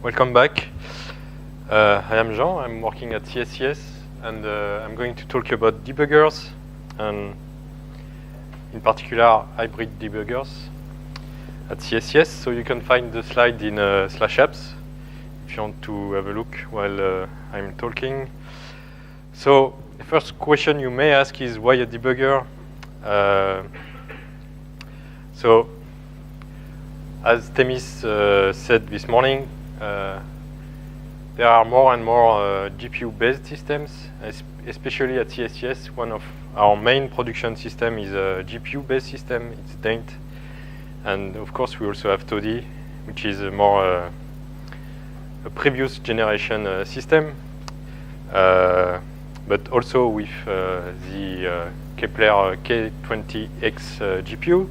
Welcome back. I am Jean. I'm working at CSCS, and I'm going to talk about debuggers, and in particular hybrid debuggers at CSCS. So you can find the slide in /apps if you want to have a look while I'm talking. So the first question you may ask is, why a debugger? So as Themis said this morning, there are more and more GPU-based systems, especially at CSCS. One of our main production system is a GPU-based system. It's Daint. And of course, we also have Toddy, which is a more a previous generation system, but also with the Kepler K20X GPU.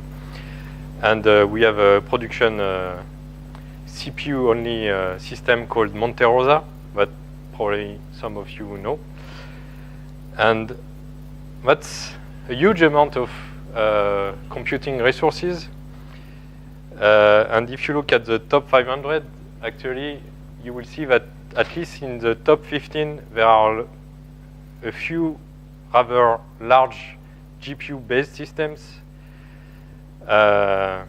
And we have a production CPU-only system called Monte Rosa, that probably some of you know. And that's a huge amount of computing resources. And if you look at the top 500, actually, you will see that at least in the top 15, there are a few rather large GPU-based systems. So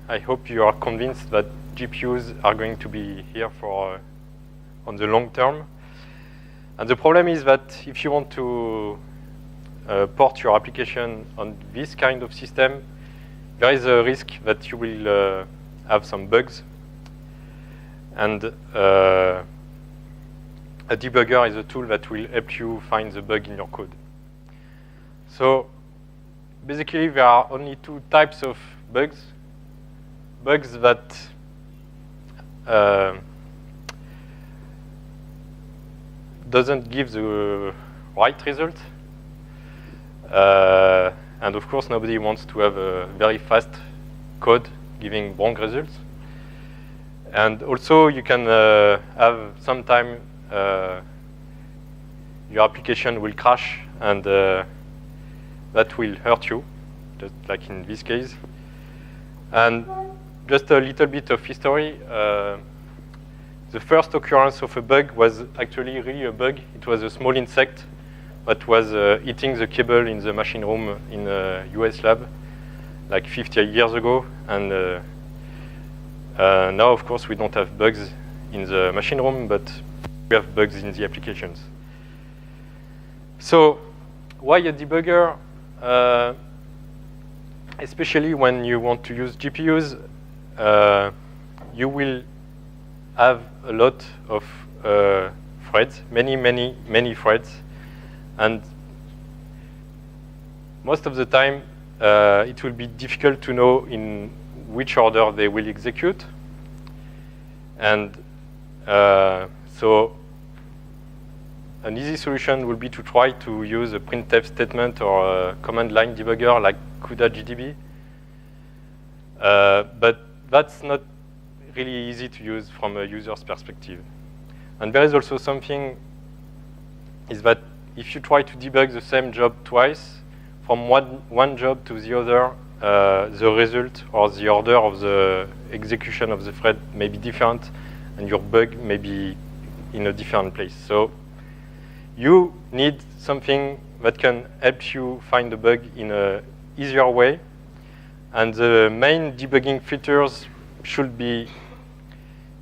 I hope you are convinced that GPUs are going to be here for on the long term. And the problem is that if you want to port your application on this kind of system, there is a risk that you will have some bugs. And a debugger is a tool that will help you find the bug in your code. So basically, there are only two types of bugs. Bugs that doesn't give the right result. And of course, nobody wants to have a very fast code giving wrong results. And also, you can have sometime your application will crash, and that will hurt you, just like in this case. And just a little bit of history. The first occurrence of a bug was actually really a bug. It was a small insect that was eating the cable in the machine room in a US lab, like 50 years ago. And now, of course, we don't have bugs in the machine room, but we have bugs in the applications. So why a debugger? Especially when you want to use GPUs, you will have a lot of threads, many threads. And most of the time, it will be difficult to know in which order they will execute. And so an easy solution will be to try to use a printf statement or a command line debugger like CUDA GDB. But that's not really easy to use from a user's perspective. And there is also something is that if you try to debug the same job twice, from one job to the other, the result or the order of the execution of the thread may be different, and your bug may be in a different place. So you need something that can help you find the bug in an easier way. And the main debugging features should be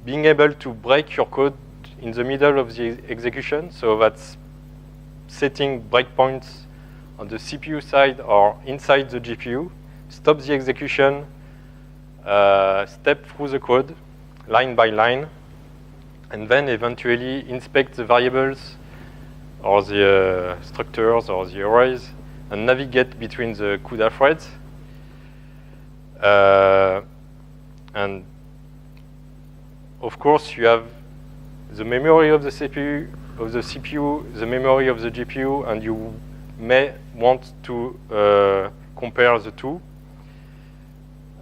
being able to break your code in the middle of the execution. So that's setting breakpoints on the CPU side or inside the GPU, stop the execution, step through the code line by line, and then eventually inspect the variables or the structures or the arrays, and navigate between the CUDA threads. And of course, you have the memory of the CPU, the memory of the GPU, and you may want to compare the two.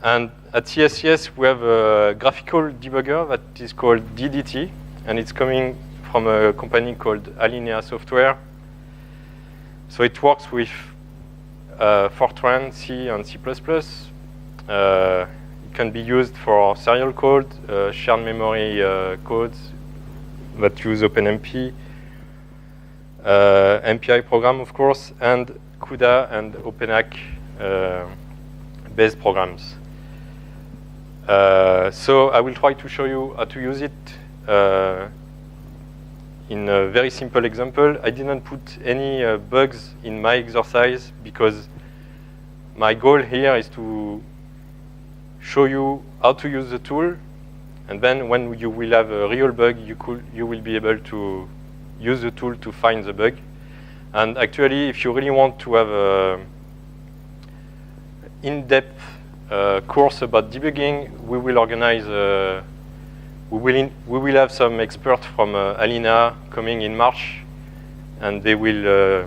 And at CSCS, we have a graphical debugger that is called DDT, and it's coming from a company called Alinea Software. So it works with Fortran, C, and C++. You can be used for serial code, shared memory codes that use OpenMP, MPI program, of course, and CUDA and OpenHAK based programs. So I will try to show you how to use it in a very simple example. I didn't put any bugs in my exercise because my goal here is to show you how to use the tool, and then when you will have a real bug, you will be able to use the tool to find the bug. And actually, if you really want to have an in-depth course about debugging, we will organize. We will have some experts from Alina coming in March, and they will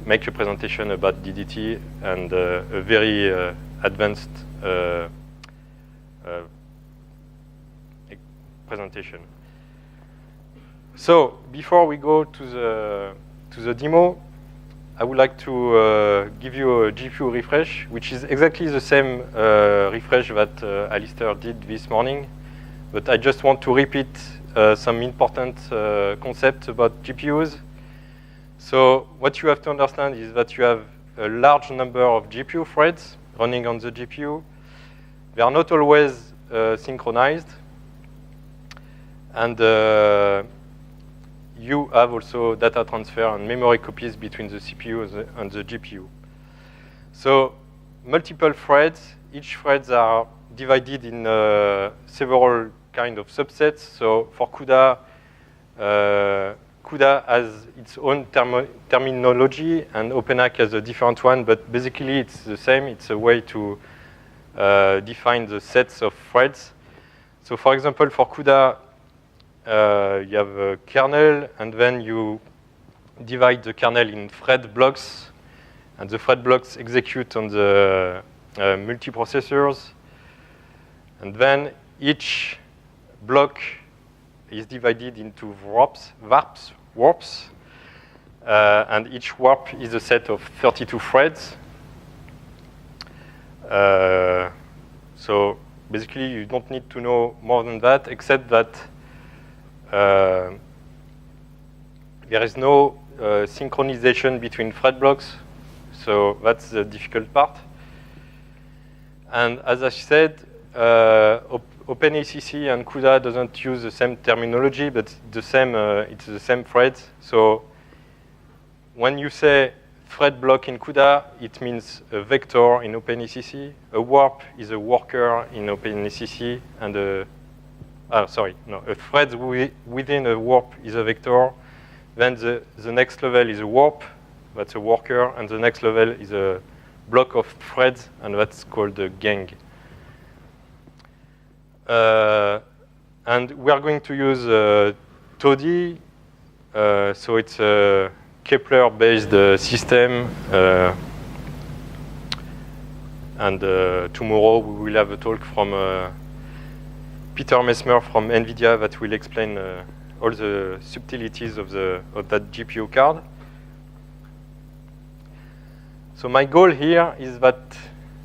make a presentation about DDT and a very advanced presentation. So before we go to the demo, I would like to give you a GPU refresh, which is exactly the same refresh that Alistair did this morning. But I just want to repeat some important concepts about GPUs. So what you have to understand is that you have a large number of GPU threads running on the GPU. They are not always synchronized. And you have also data transfer and memory copies between the CPU and the GPU. So multiple threads, each threads are divided in several kind of subsets. So for CUDA, CUDA has its own terminology and OpenHAK has a different one, but basically it's the same. It's a way to define the sets of threads. So for example, for CUDA, you have a kernel, and then you divide the kernel in thread blocks, and the thread blocks execute on the multiprocessors. And then each block is divided into warps, and each warp is a set of 32 threads. So basically, you don't need to know more than that, except that there is no synchronization between thread blocks, so that's the difficult part. And as I said, OpenACC and CUDA doesn't use the same terminology, but it's the same threads. So when you say thread block in CUDA, it means a vector in OpenACC. A warp is a worker in OpenACC, and a thread within a warp is a vector. Then the next level is a warp, that's a worker, and the next level is a block of threads, and that's called a gang. And we are going to use TODI, so it's a Kepler-based system, and tomorrow we will have a talk from Peter Messmer from NVIDIA that will explain all the subtleties of that GPU card. So my goal here is that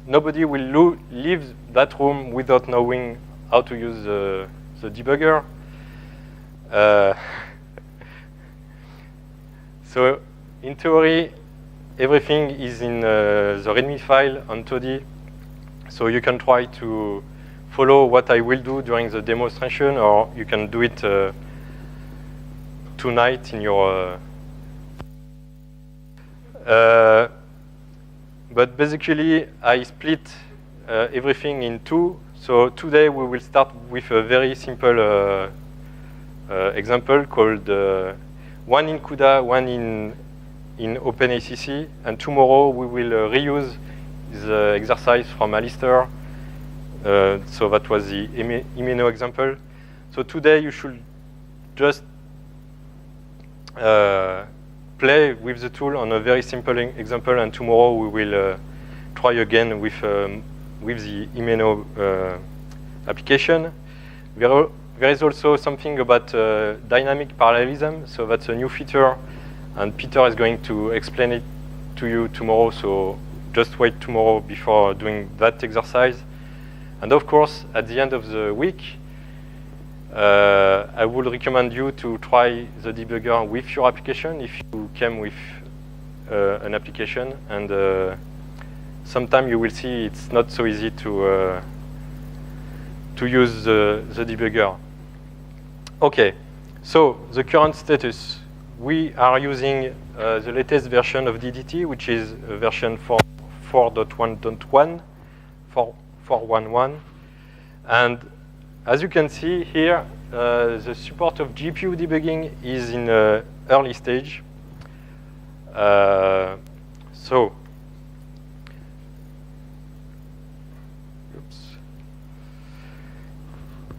nobody will leave that room without knowing how to use the debugger. So in theory, everything is in the README file on TODI. So you can try to follow what I will do during the demonstration, or you can do it tonight in your... but basically, I split everything in two. So today we will start with a very simple example called one in CUDA, one in OpenACC, and tomorrow we will reuse the exercise from Alistair. So that was the Imeno example. So today you should just play with the tool on a very simple example, and tomorrow we will try again with the Imeno application. There is also something about dynamic parallelism, so that's a new feature, and Peter is going to explain it to you tomorrow, so just wait tomorrow before doing that exercise. And of course, at the end of the week, I would recommend you to try the debugger with your application if you came with an application. And sometime you will see it's not so easy to use the debugger. Okay, so the current status. We are using the latest version of DDT, which is version 4.1.1, 4.11. And as you can see here, the support of GPU debugging is in early stage.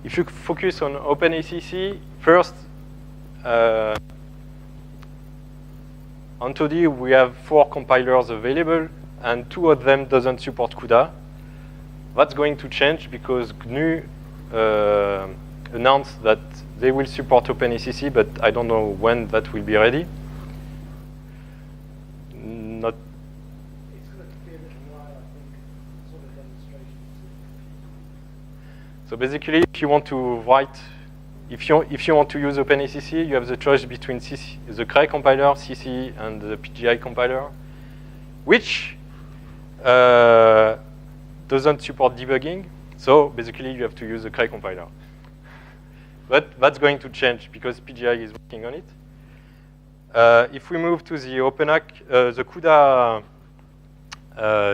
If you focus on OpenACC, first, on 2D, we have 4 compilers available, and 2 of them doesn't support CUDA. That's going to change because GNU announced that they will support OpenACC, but I don't know when that will be ready. Not. It's going to be a little while, I think, sort of demonstration. So basically, if you want to write, if you want to use OpenACC, you have the choice between CC, the Cray compiler, CC, and the PGI compiler, which doesn't support debugging. So basically, you have to use the Cray compiler. But that's going to change because PGI is working on it. If we move to the OpenHAC, the CUDA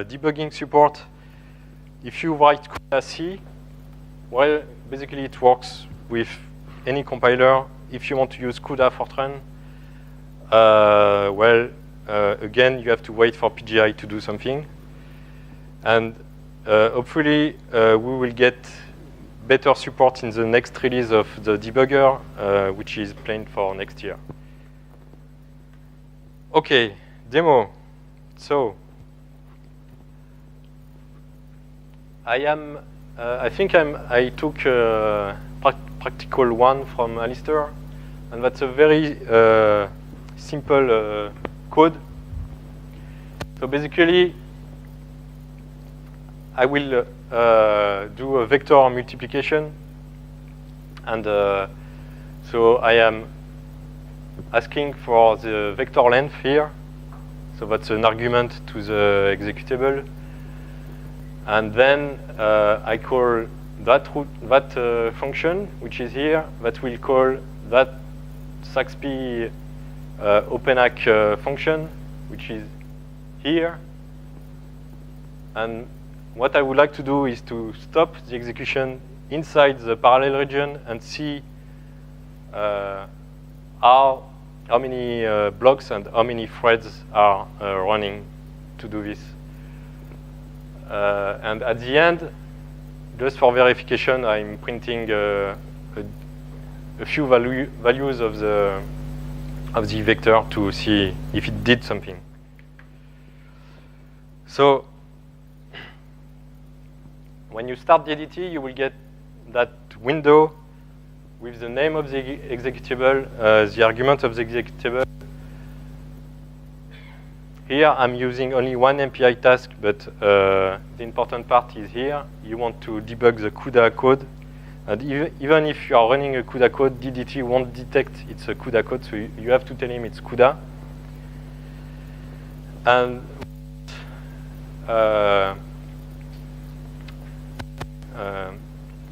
debugging support, if you write CUDA C, well, basically it works with any compiler. If you want to use CUDA Fortran, again, you have to wait for PGI to do something. And hopefully, we will get better support in the next release of the debugger, which is planned for next year. Okay, demo. So, I think I took practical one from Alistair, and that's a very simple code. So basically, I will do a vector multiplication, and so I am asking for the vector length here. So that's an argument to the executable. And then I call that function, which is here, that will call that SAXP OpenHAC function, which is here. And what I would like to do is to stop the execution inside the parallel region and see how many blocks and how many threads are running to do this. And at the end, just for verification, I'm printing a few values of the vector to see if it did something. So when you start DDT, you will get that window with the name of the executable, the argument of the executable. Here, I'm using only one MPI task, but the important part is here. You want to debug the CUDA code. And even if you are running a CUDA code, DDT won't detect it's a CUDA code, so you have to tell him it's CUDA. And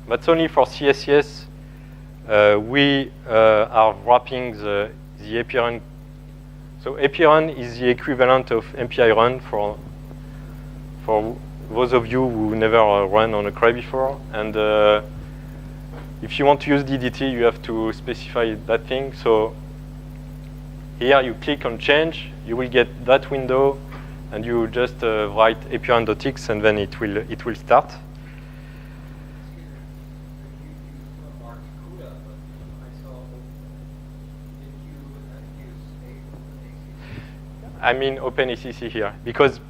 that's only for CSCS. We are wrapping the APRun. So APRun is the equivalent of MPI run for those of you who never run on a Cray before. And if you want to use DDT, you have to specify that thing. So here you click on change, you will get that window, and you just write APRun.x, and then it will start. I mean OpenACC here, because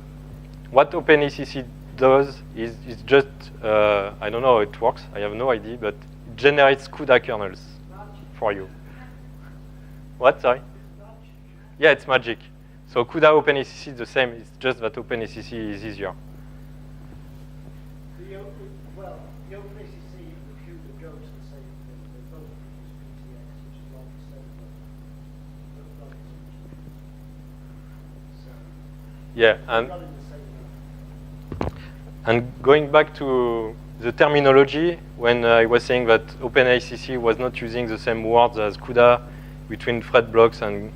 what OpenACC does is just, I don't know how it works, I have no idea, but it generates CUDA kernels for you. What, sorry? Yeah, it's magic. So CUDA OpenACC is the same, it's just that OpenACC is easier. The OpenACC and the CUDA go to the same thing. They both produce PTX, which is like the same thing. So, Yeah, running the same way. and going back to the terminology, when I was saying that OpenACC was not using the same words as CUDA between thread blocks and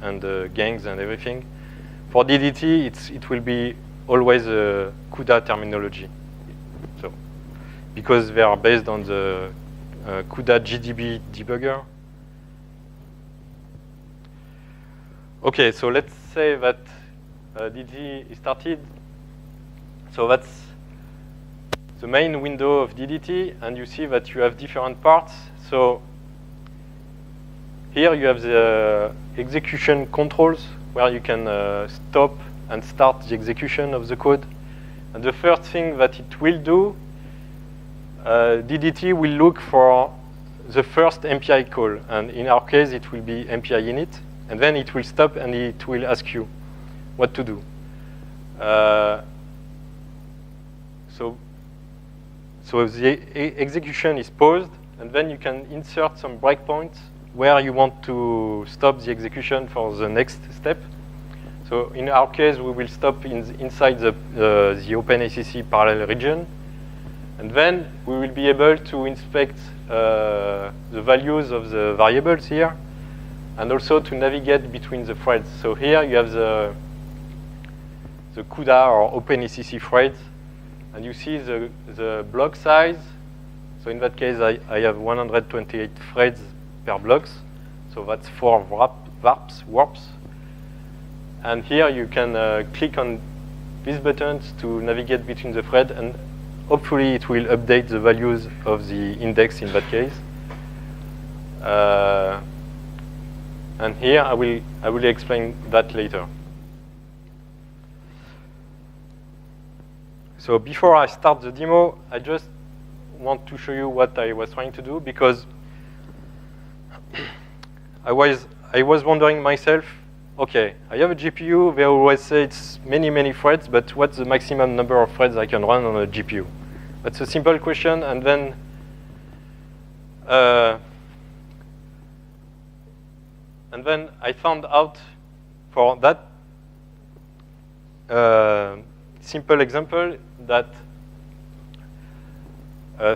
gangs and everything, for DDT, it will be always a CUDA terminology. So, because they are based on the CUDA GDB debugger. Okay, so let's say that DDT is started. So that's the main window of DDT, and you see that you have different parts. So here you have the execution controls, where you can stop and start the execution of the code. And the first thing that it will do, DDT will look for the first MPI call. And in our case, it will be MPI init. And then it will stop and it will ask you what to do. So the execution is paused, and then you can insert some breakpoints where you want to stop the execution for the next step. So in our case, we will stop inside the OpenACC parallel region. And then we will be able to inspect the values of the variables here, and also to navigate between the threads. So here you have the CUDA or OpenACC threads, and you see the block size. So in that case, I have 128 threads per blocks. So that's 4 warps. And here you can click on these buttons to navigate between the threads, and hopefully it will update the values of the index in that case. And here I will explain that later. So before I start the demo, I just want to show you what I was trying to do, because I was wondering myself, okay, I have a GPU, they always say it's many threads, but what's the maximum number of threads I can run on a GPU? That's a simple question, and then I found out for that simple example that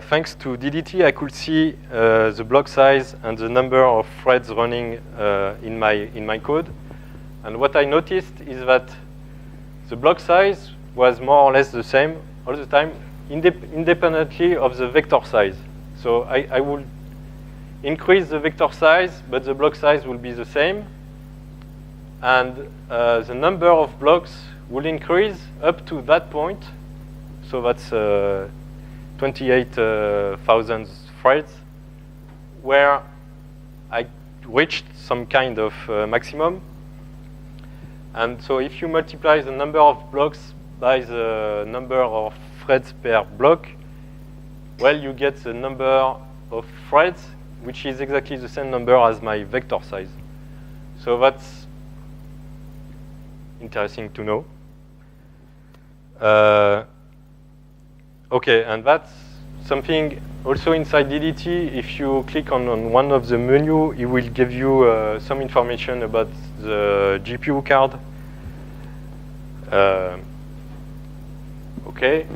thanks to DDT, I could see the block size and the number of threads running in my code. And what I noticed is that the block size was more or less the same all the time, independently of the vector size. So I will increase the vector size, but the block size will be the same. And the number of blocks will increase up to that point. So that's 28,000 threads, where I reached some kind of maximum. And so if you multiply the number of blocks by the number of threads per block, well, you get the number of threads, which is exactly the same number as my vector size. So that's interesting to know. Okay, and that's something also inside DDT. If you click on one of the menu, it will give you some information about the GPU card. Okay,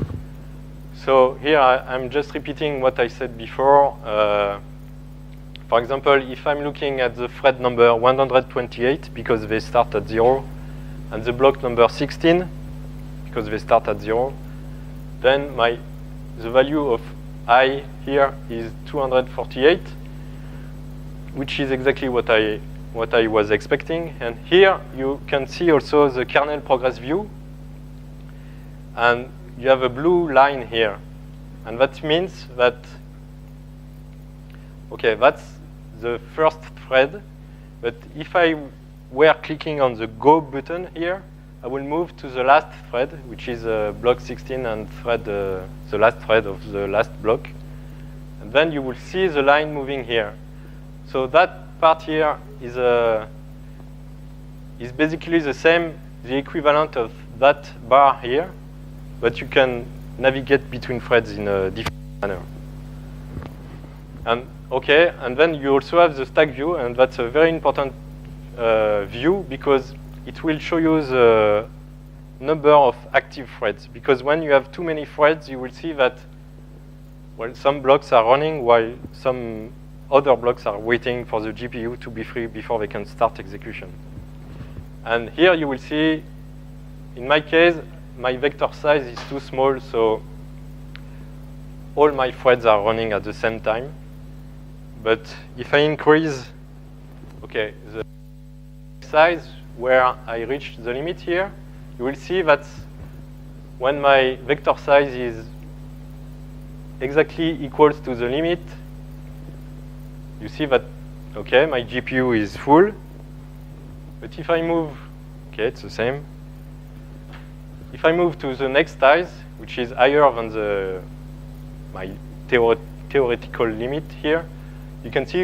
so here I'm just repeating what I said before. For example, if I'm looking at the thread number 128, because they start at 0, and the block number 16, because they start at 0, then the value of I here is 248, which is exactly what I was expecting. And here you can see also the kernel progress view, and you have a blue line here, and that means that, okay, that's the first thread, but if I were clicking on the Go button here, I will move to the last thread, which is block 16 and the last thread of the last block. And then you will see the line moving here. So that part here is basically the same the equivalent of that bar here, but you can navigate between threads in a different manner. And okay, and then you also have the stack view, and that's a very important view because it will show you the number of active threads. Because when you have too many threads, you will see that well, some blocks are running while some other blocks are waiting for the GPU to be free before they can start execution. And here you will see, in my case, my vector size is too small, so all my threads are running at the same time. But if I increase, okay, the size where I reach the limit here, you will see that when my vector size is exactly equals to the limit, you see that, okay, my GPU is full. But if I move, okay, it's the same. If I move to the next size, which is higher than my theoretical limit here, you can see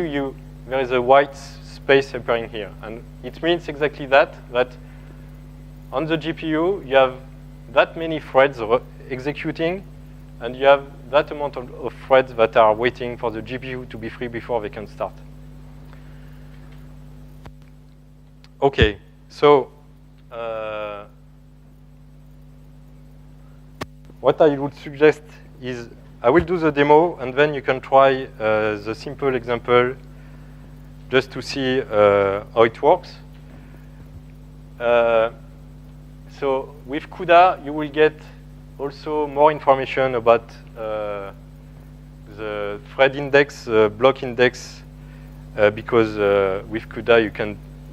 there is a white space appearing here. And it means exactly that on the GPU, you have that many threads executing, and you have that amount of threads that are waiting for the GPU to be free before they can start. Okay, so what I would suggest is I will do the demo, and then you can try the simple example just to see how it works. So with CUDA, you will get also more information about the thread index, block index, because with CUDA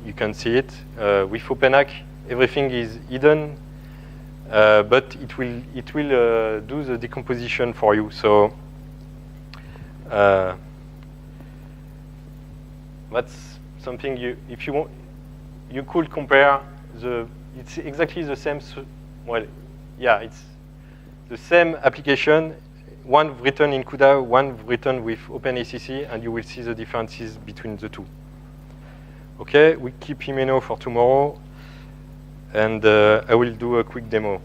you can see it. With OpenHAC, everything is hidden, but it will do the decomposition for you. So that's something if you want, you could compare it's exactly the same. Well, yeah, it's the same application. One written in CUDA, one written with OpenACC, and you will see the differences between the two. Okay, we keep Himeno for tomorrow, and I will do a quick demo.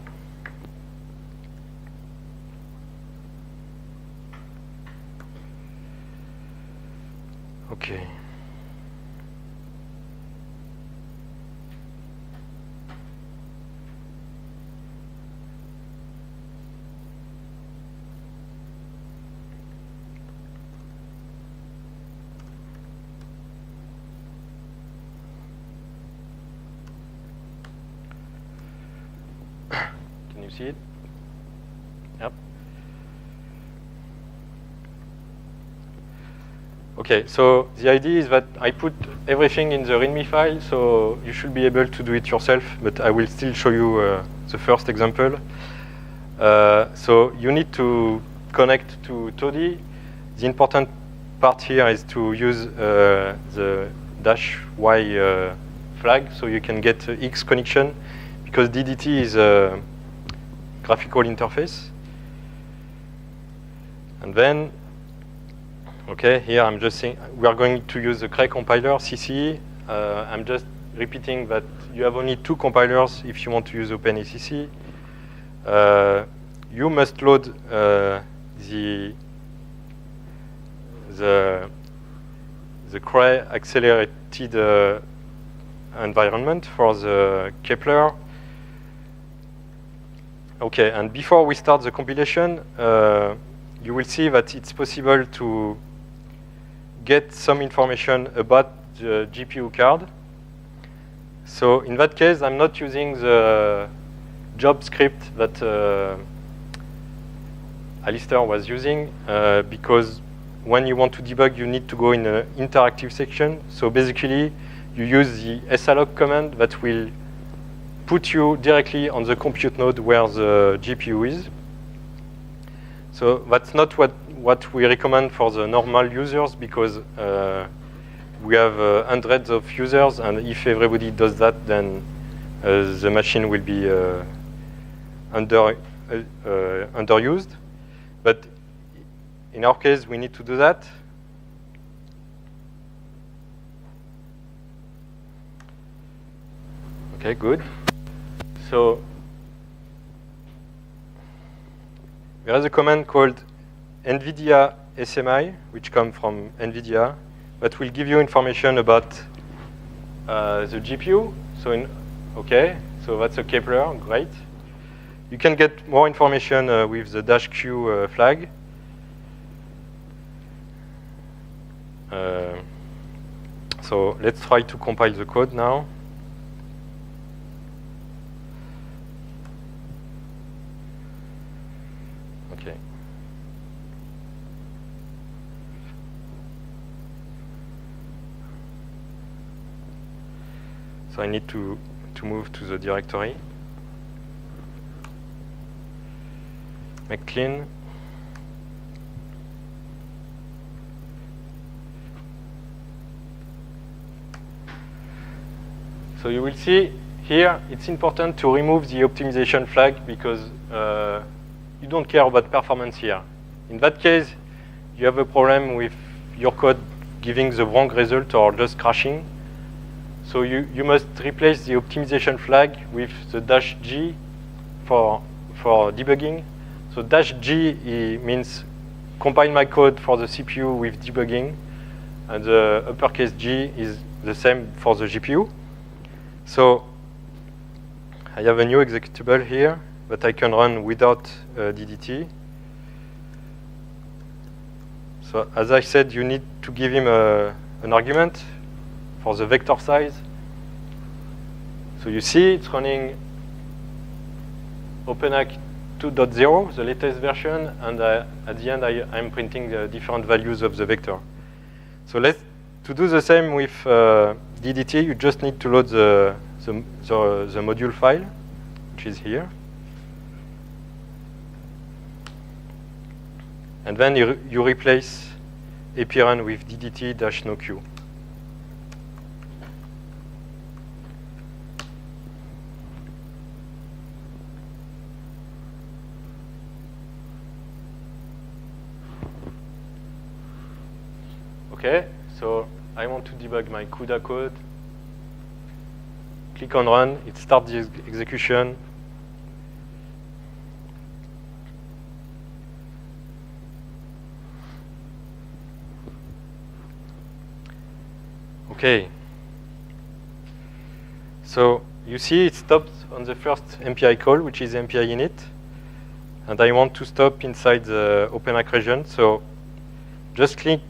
Okay. Can you see it? Yep. Okay, so the idea is that I put everything in the README file, so you should be able to do it yourself, but I will still show you the first example. So you need to connect to Toddy. The important part here is to use the -y flag, so you can get X connection, because DDT is a graphical interface. And then, okay, here I'm just saying we are going to use the Cray compiler, CC. I'm just repeating that you have only 2 compilers if you want to use OpenACC. You must load the Cray accelerated environment for the Kepler. Okay, and before we start the compilation, you will see that it's possible to get some information about the GPU card. So in that case, I'm not using the job script that Alistair was using, because when you want to debug, you need to go in an interactive section. So basically, you use the salloc command that will put you directly on the compute node where the GPU is. So that's not what we recommend for the normal users, because we have hundreds of users, and if everybody does that, then the machine will be underused. But in our case, we need to do that. Okay, good. So there is a command called NVIDIA SMI, which comes from NVIDIA, that will give you information about the GPU. So okay, so that's a Kepler, great. You can get more information with the -q flag. So let's try to compile the code now. Okay. So I need to move to the directory. Make clean. So you will see here, it's important to remove the optimization flag because you don't care about performance here. In that case, you have a problem with your code giving the wrong result or just crashing. So you must replace the optimization flag with the -g for debugging. So -g means compile my code for the CPU with debugging, and the uppercase G is the same for the GPU. So I have a new executable here that I can run without DDT. So as I said, you need to give him an argument for the vector size. So you see it's running OpenHAC 2.0, the latest version, and at the end I'm printing the different values of the vector. So to do the same with DDT, you just need to load the module file, which is here. And then you replace APRun with DDT-NoQ. Okay, so I want to debug my CUDA code. Click on run, it starts the execution. Okay. So you see it stopped on the first MPI call, which is MPI init. And I want to stop inside the OpenHAC region. So just click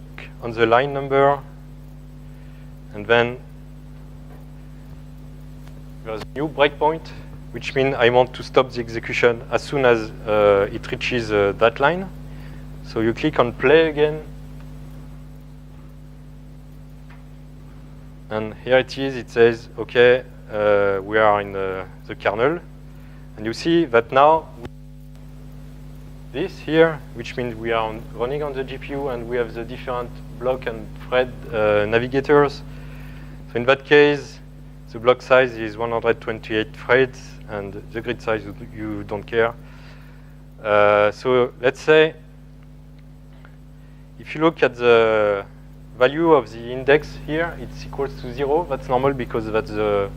on the line number, and then there's a new breakpoint, which means I want to stop the execution as soon as it reaches that line. So you click on play again, and here it is. It says, okay, we are in the kernel, and you see that now this here, which means we are running on the GPU, and we have the different block and thread navigators. So in that case, the block size is 128 threads, and the grid size you don't care. So let's say if you look at the value of the index here, it's equals to 0. That's normal because that's the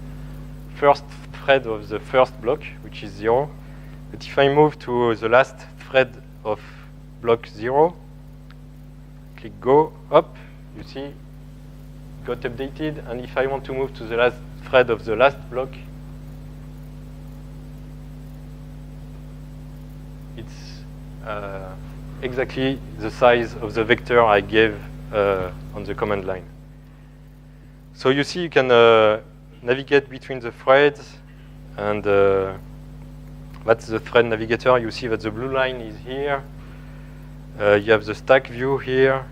first thread of the first block, which is 0. But if I move to the last thread of block 0, click go up, you see it got updated. And if I want to move to the last thread of the last block, it's exactly the size of the vector I gave on the command line. So you see you can navigate between the threads, and that's the thread navigator. You see that the blue line is here. You have the stack view here,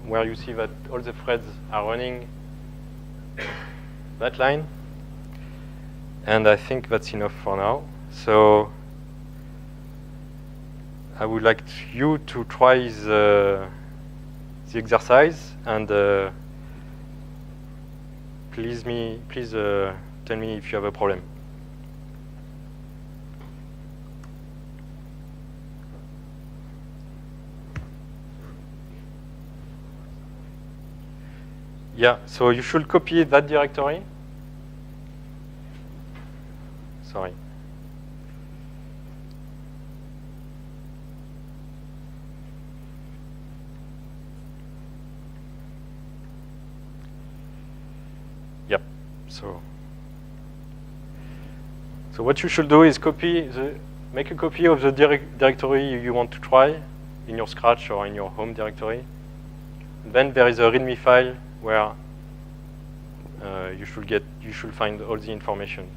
where you see that all the threads are running that line. And I think that's enough for now. So I would like you to try the exercise, and please tell me if you have a problem. Yeah, so you should copy that directory. sorry. Yep. So what you should do is make a copy of the directory you want to try in your Scratch or in your home directory. And then there is a README file where you should find all the information.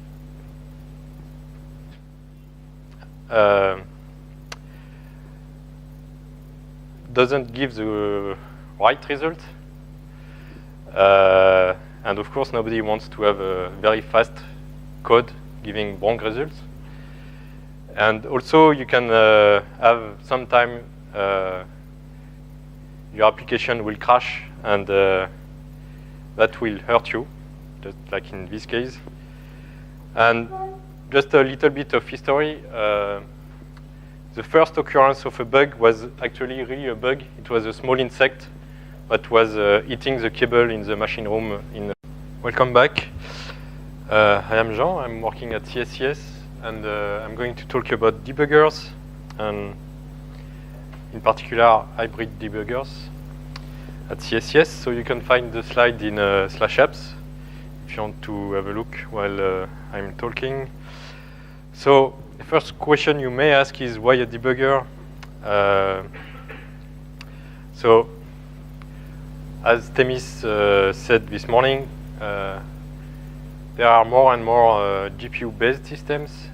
Doesn't give the right result. And of course, nobody wants to have a very fast code giving wrong results. And also, you can have sometime your application will crash, and that will hurt you, just like in this case. And just a little bit of history. The first occurrence of a bug was actually really a bug. It was a small insect that was eating the cable in the machine room. Welcome back. I am Jean. I'm working at CSCS, and I'm going to talk about debuggers, and in particular hybrid debuggers at CSCS. So you can find the slide in /apps if you want to have a look while I'm talking. So the first question you may ask is, why a debugger? So as Themis said this morning, there are more and more GPU-based systems,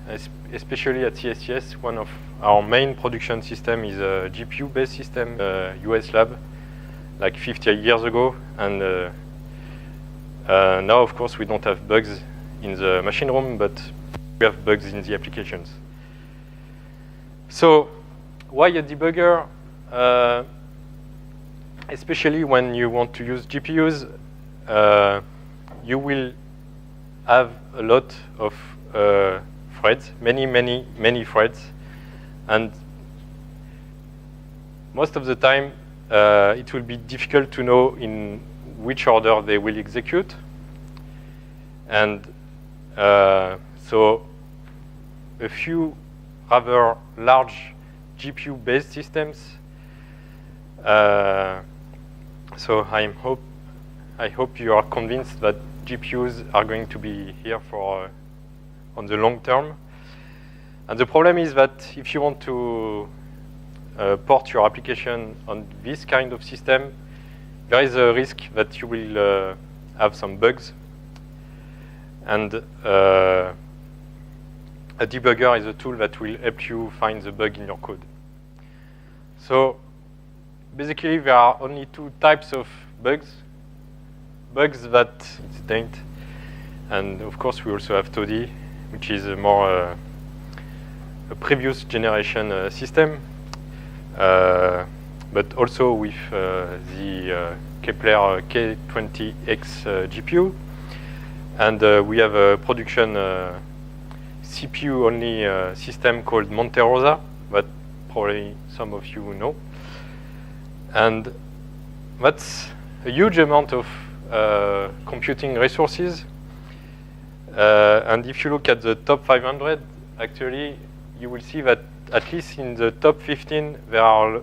especially at CSCS. One of our main production system is a GPU-based system, US lab, like 50 years ago. And now, of course, we don't have bugs in the machine room, but we have bugs in the applications. So why a debugger? Especially when you want to use GPUs, you will have a lot of threads, many threads. And most of the time, it will be difficult to know in which order they will execute. And so a few rather large GPU-based systems. So I hope you are convinced that GPUs are going to be here for on the long term. And the problem is that if you want to port your application on this kind of system, there is a risk that you will have some bugs. And a debugger is a tool that will help you find the bug in your code. So basically, there are only two types of bugs. Bugs that stink, and of course we also have Toady, which is a more a previous generation system, but also with the Kepler K20X GPU. And we have a production CPU-only system called Monte Rosa, that probably some of you know. And that's a huge amount of computing resources. And if you look at the top 500, actually, you will see that at least in the top 15, there are